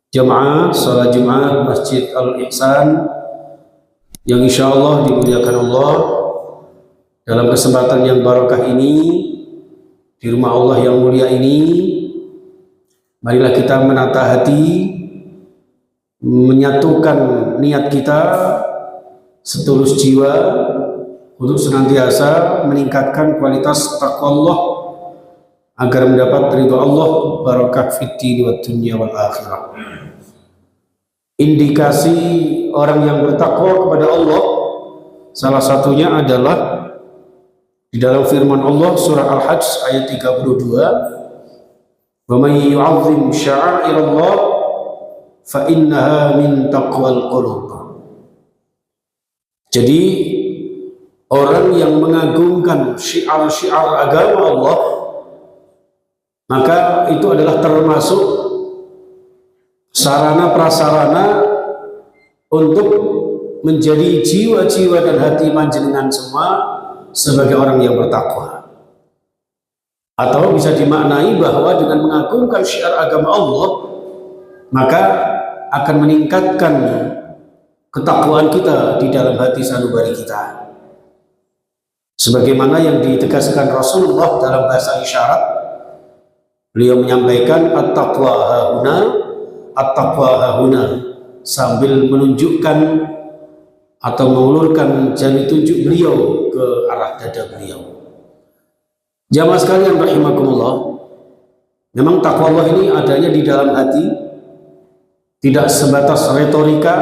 Jamaah salat Jumat Masjid Al-Ihsan yang insya Allah dimuliakan Allah, dalam kesempatan yang barakah ini di rumah Allah yang mulia ini, marilah kita menata hati, menyatukan niat kita setulus jiwa untuk senantiasa meningkatkan kualitas takwa Allah agar mendapat ridho Allah, barakah fid-din wad dunya wal akhirah. Indikasi orang yang bertakwa kepada Allah salah satunya adalah di dalam firman Allah surah Al-Hajj ayat 32, "Wa may yu'azzim sya'airallah fa innaha min taqwal qulub." Jadi orang yang mengagungkan syiar-syiar agama Allah, maka itu adalah termasuk sarana prasarana untuk menjadi jiwa-jiwa dan hati panjenengan semua sebagai orang yang bertakwa. Atau bisa dimaknai bahwa dengan mengagungkan syiar agama Allah, maka akan meningkatkan ketakwaan kita di dalam hati sanubari kita. Sebagaimana yang ditegaskan Rasulullah dalam bahasa isyarat, beliau menyampaikan at-taqwa hahuna, at-taqwa hahuna, sambil menunjukkan atau mengulurkan jari tunjuk beliau ke arah dada beliau. Jamaah sekalian rahimakumullah, memang takwa Allah ini adanya di dalam hati, tidak sebatas retorika,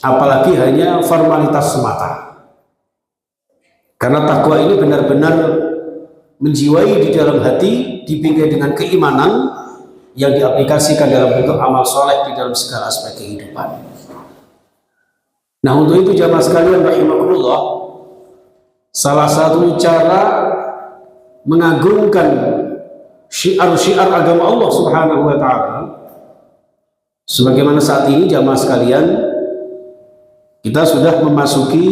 apalagi hanya formalitas semata. Karena takwa ini benar-benar menjiwai di dalam hati, dibingkai dengan keimanan yang diaplikasikan dalam bentuk amal soleh di dalam segala aspek kehidupan. Nah, untuk itu jamaah sekalian rahimakumullah, salah satu cara mengagungkan syiar-syiar agama Allah Subhanahu wa taala, sebagaimana saat ini jamaah sekalian kita sudah memasuki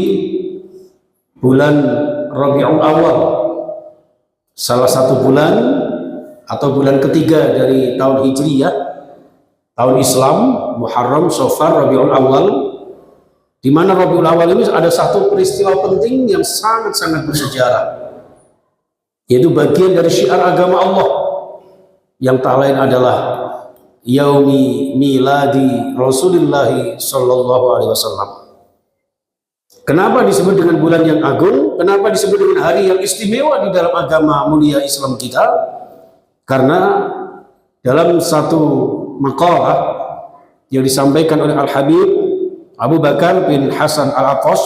bulan Rabiul Awal, salah satu bulan atau bulan ketiga dari tahun Hijriyah, tahun Islam, Muharram, Safar, Rabiul Awal, di mana Rabiul Awal ini ada satu peristiwa penting yang sangat-sangat bersejarah, yaitu bagian dari syiar agama Allah yang tak lain adalah Yaumi Miladi Rasulullah Sallallahu Alaihi Wasallam. Kenapa disebut dengan bulan yang agung? Kenapa disebut dengan hari yang istimewa di dalam agama mulia Islam kita? Karena dalam satu maqalah yang disampaikan oleh Al-Habib Abu Bakar bin Hasan Al-Aqas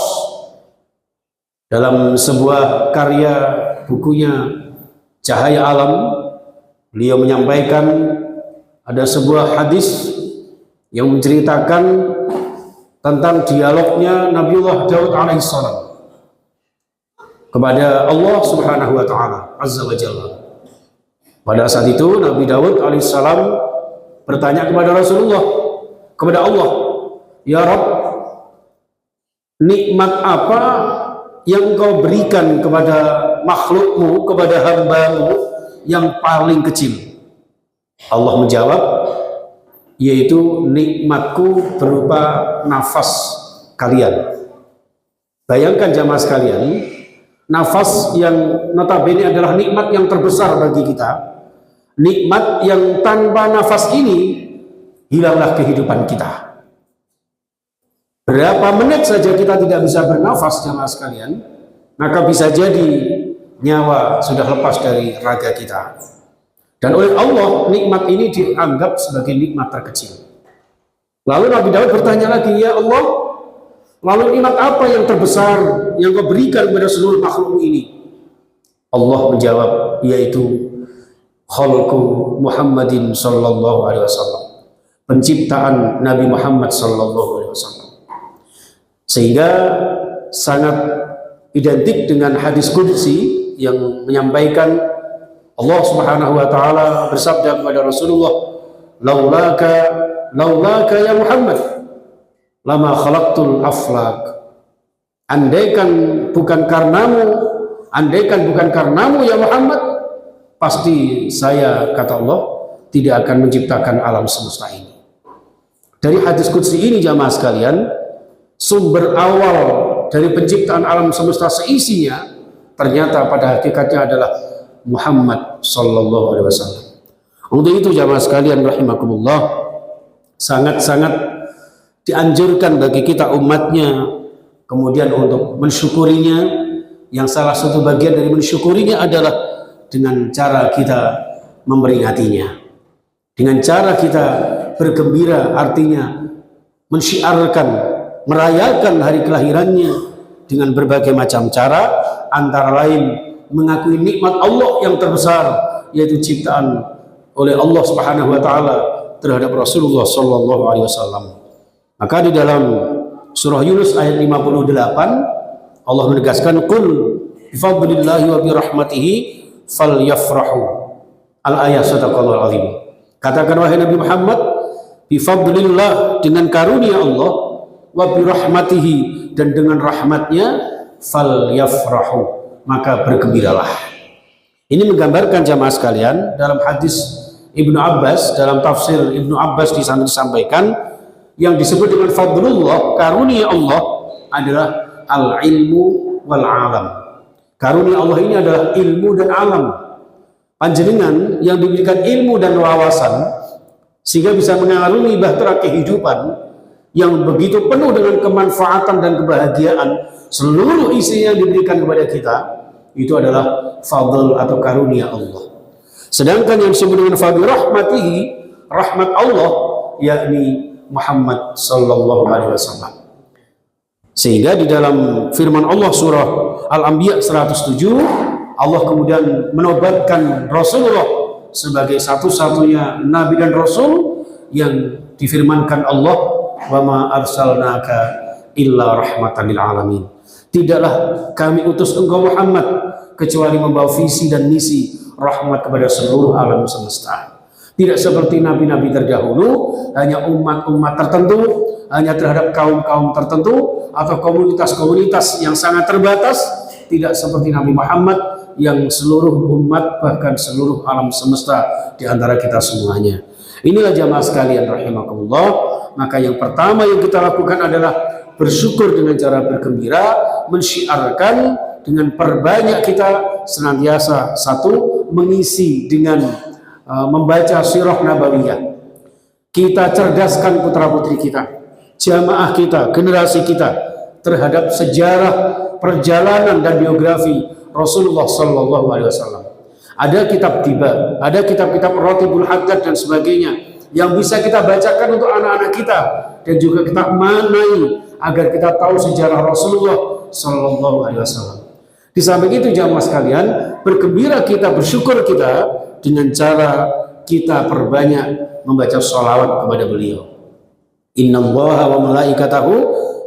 dalam sebuah karya bukunya Cahaya Alam, beliau menyampaikan ada sebuah hadis yang menceritakan tentang dialognya Nabiullah Daud alaihissalam kepada Allah Subhanahu wa taala azza wa jalla. Pada saat itu Nabi Daud alaihissalam bertanya kepada Rasulullah, kepada Allah, "Ya Rabb, nikmat apa yang engkau berikan kepada makhlukmu, kepada hambamu yang paling kecil?" Allah menjawab, yaitu nikmatku berupa nafas kalian. Bayangkan jamaah sekalian, nafas yang notabene adalah nikmat yang terbesar bagi kita, nikmat yang tanpa nafas ini hilanglah kehidupan kita. Berapa menit saja kita tidak bisa bernafas jamaah sekalian, maka bisa jadi nyawa sudah lepas dari raga kita. Dan oleh Allah nikmat ini dianggap sebagai nikmat terkecil. Lalu Nabi Daud bertanya lagi, "Ya Allah, lalu nikmat apa yang terbesar yang kau berikan kepada seluruh makhluk ini?" Allah menjawab, yaitu khalqu Muhammadin sallallahu alaihi wasallam, penciptaan Nabi Muhammad sallallahu alaihi wasallam. Sehingga sangat identik dengan hadis qudsi yang menyampaikan Allah Subhanahu wa taala bersabda kepada Rasulullah, laulaka ya Muhammad lama khalaqtul aflak." Andaikan bukan karenamu ya Muhammad, pasti saya, kata Allah, tidak akan menciptakan alam semesta ini. Dari hadis qudsi ini jamaah sekalian, sumber awal dari penciptaan alam semesta seisinya ternyata pada hakikatnya adalah Muhammad sallallahu alaihi wasallam. Untuk itu jamaah sekalian rahimakumullah, sangat-sangat dianjurkan bagi kita umatnya kemudian untuk mensyukurinya. Yang salah satu bagian dari mensyukurinya adalah dengan cara kita memperingatinya, dengan cara kita bergembira, artinya mensyiarkan, merayakan hari kelahirannya dengan berbagai macam cara, antara lain mengakui nikmat Allah yang terbesar, yaitu ciptaan oleh Allah Subhanahu wa taala terhadap Rasulullah sallallahu alaihi wasallam. Maka di dalam surah Yunus ayat 58 Allah menegaskan, qul bifadlillahi wa birahmatihi falyafrahu. Al-ayat sadaqallahul azim. Katakan wahai Nabi Muhammad, bifadlillah, dengan karunia Allah, wa birahmatihi, dan dengan rahmatnya, falyafrahu, maka bergembiralah. Ini menggambarkan jamaah sekalian, dalam hadis Ibnu Abbas, dalam tafsir Ibnu Abbas di sana disampaikan, yang disebut dengan fadlullah, karunia Allah, adalah al-ilmu wal-alam. Karunia Allah ini adalah ilmu dan alam. Panjenengan yang diberikan ilmu dan wawasan sehingga bisa mengarungi bahtera kehidupan yang begitu penuh dengan kemanfaatan dan kebahagiaan, seluruh isinya diberikan kepada kita, itu adalah fadl atau karunia Allah. Sedangkan yang disebut dengan fadl rahmatihi, rahmat Allah, yakni Muhammad sallallahu alaihi wasallam. Sehingga di dalam firman Allah surah Al-Anbiya 107, Allah kemudian menobatkan Rasulullah sebagai satu-satunya nabi dan rasul yang difirmankan Allah, wa ma arsalnaka illa rahmatan lil alamin. Tidaklah kami utus engkau Muhammad kecuali membawa visi dan misi rahmat kepada seluruh alam semesta. Tidak seperti nabi-nabi terdahulu, hanya umat-umat tertentu, hanya terhadap kaum-kaum tertentu atau komunitas-komunitas yang sangat terbatas. Tidak seperti Nabi Muhammad yang seluruh umat, bahkan seluruh alam semesta di antara kita semuanya. Inilah jamaah sekalian rahimakumullah. Maka yang pertama yang kita lakukan adalah bersyukur dengan cara bergembira, mensyiarkan dengan perbanyak kita senantiasa satu mengisi dengan membaca sirah nabawiyah. Kita cerdaskan putra-putri kita, jamaah kita, generasi kita terhadap sejarah, perjalanan dan biografi Rasulullah sallallahu alaihi wasallam. Ada kitab tiba, ada kitab-kitab Ratibul Haddad dan sebagainya yang bisa kita bacakan untuk anak-anak kita dan juga kita manai agar kita tahu sejarah Rasulullah sallallahu alaihi wasallam. Di samping itu jamaah sekalian, bergembira kita, bersyukur kita dengan cara kita perbanyak membaca sholawat kepada beliau. Innallaha wa malaikatahu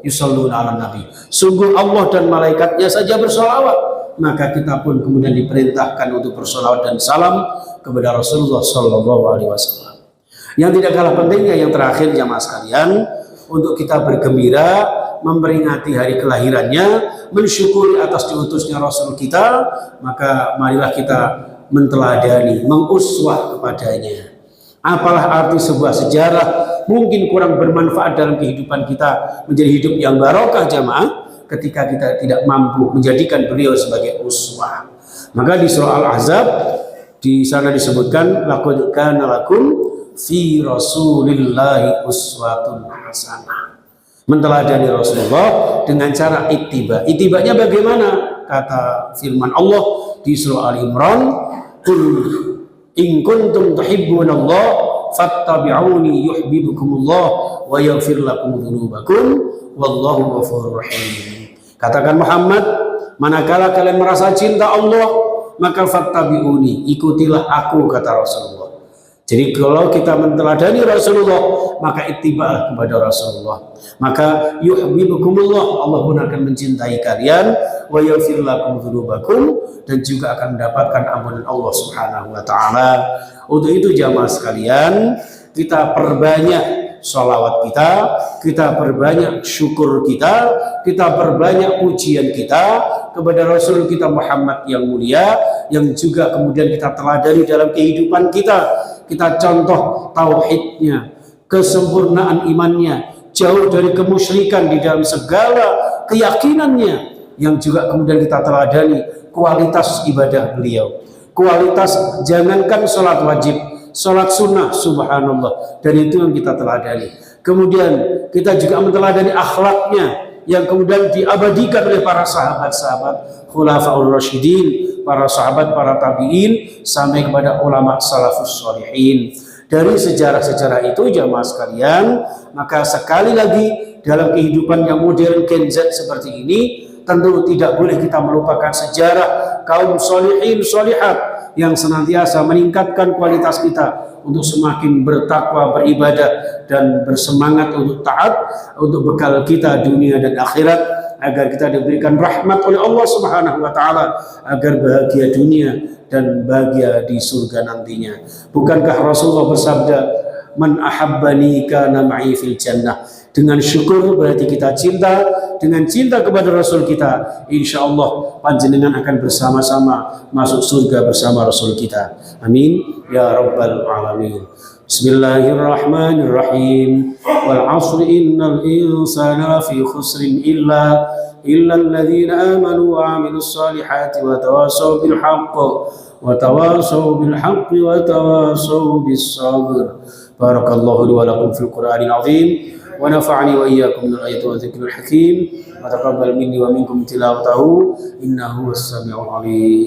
yusholluna 'alan nabi. Sungguh Allah dan malaikatnya saja bersolawat, maka kita pun kemudian diperintahkan untuk bersolawat dan salam kepada Rasulullah sallallahu alaihi wasallam. Yang tidak kalah pentingnya yang terakhir jamaah sekalian, untuk kita bergembira memperingati hari kelahirannya, mensyukuri atas diutusnya Rasul kita, maka marilah kita menteladani, menguswah kepadanya. Apalah arti sebuah sejarah mungkin kurang bermanfaat dalam kehidupan kita menjadi hidup yang barokah jamaah ketika kita tidak mampu menjadikan beliau sebagai uswah. Maka di surah Al-Ahzab di sana disebutkan, laqad kana lakum fi rasulillahi uswatun hasanah. Menteladani Rasulullah dengan cara ittiba. Ittibanya bagaimana? Kata firman Allah di surah Al-Imran, qul in kuntum tuhibbunallah fattabi'uni yuhibbukumullah wa yaghfir lakum dzunubakum wallahu ghafurur rahim. Katakan Muhammad, manakala kalian merasa cinta Allah, maka fattabi'uni, ikutilah aku, kata Rasulullah. Jadi kalau kita menteladani Rasulullah, maka ittiba'lah kepada Rasulullah. Maka yuhibbukumullah, Allah pun akan mencintai kalian, wa yaghfir lakum dzunubakum, dan juga akan mendapatkan ampunan Allah Subhanahu wa taala. Untuk itu jamaah sekalian, kita perbanyak sholawat kita perbanyak syukur kita perbanyak pujian kita kepada Rasul kita Muhammad yang mulia, yang juga kemudian kita teladani dalam kehidupan kita. Kita contoh tauhidnya, kesempurnaan imannya, jauh dari kemusyrikan di dalam segala keyakinannya, yang juga kemudian kita teladani kualitas ibadah beliau, kualitas jangankan sholat wajib, sholat sunnah, subhanallah, dan itu yang kita teladani. Kemudian kita juga meneladani akhlaknya yang kemudian diabadikan oleh para sahabat-sahabat khulafaur rasyidin, para sahabat, para tabi'in, sampai kepada ulama salafus sholihin. Dari sejarah-sejarah itu jamaah sekalian, maka sekali lagi dalam kehidupan yang modern Gen Z seperti ini, tentu tidak boleh kita melupakan sejarah kaum sholihin sholihat yang senantiasa meningkatkan kualitas kita untuk semakin bertakwa, beribadah, dan bersemangat untuk taat, untuk bekal kita dunia dan akhirat, agar kita diberikan rahmat oleh Allah Subhanahu wa taala, agar bahagia dunia dan bahagia di surga nantinya. Bukankah Rasulullah bersabda, "Man ahabbani kana ma'i fil jannah." Dengan syukur berarti kita cinta, dengan cinta kepada Rasul kita, insya Allah panjenengan akan bersama-sama masuk surga bersama Rasul kita. Amin ya rabbal alamin. Bismillahirrahmanirrahim. Wal 'asri innal insana lafi khusrin illa alladhina amanu wa 'amilus salihati wa tawasaw bil haqq wa tawasaw bil haqqi wa tawasaw bis sabr. Barakallahu li wa lakum fil Qur'anil 'azim. ونفعني وإياكم من الآيات والذكر الحكيم وتقبل مني ومنكم تلاوته إنه هو السميع العليم.